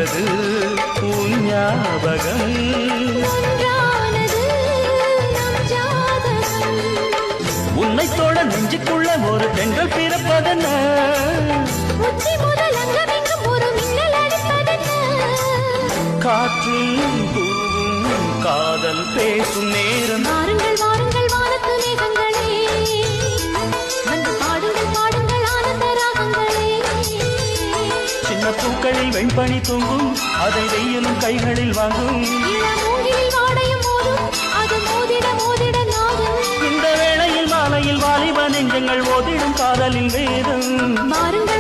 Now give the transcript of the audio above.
வந்தது உன் ஞாபகம். உன்னை தோட நெஞ்சுக்குள்ள ஒரு பெண்கள் பிறப்பதென்ன, காற்றும் பூவும் காதல் பேசும் நேரம். வாருங்கள் வாருங்கள் வானத்து மேகங்களே, வந்து பாடுங்கள் பாடுங்கள் ஆனந்த ராகங்களே. சின்ன பூக்களில் வெண்பனி தூங்கும், அதை வெயிலும் கைகளில் வாங்கும். இளமூங்கிலில் வாடையும் மோதும், அது மோதிட மோதிட நாடும். இந்த வேளையில் மாலையில் வாலிப நெஞ்சங்கள் ஓதிடும் காதலின் வேதம். வாருங்கள்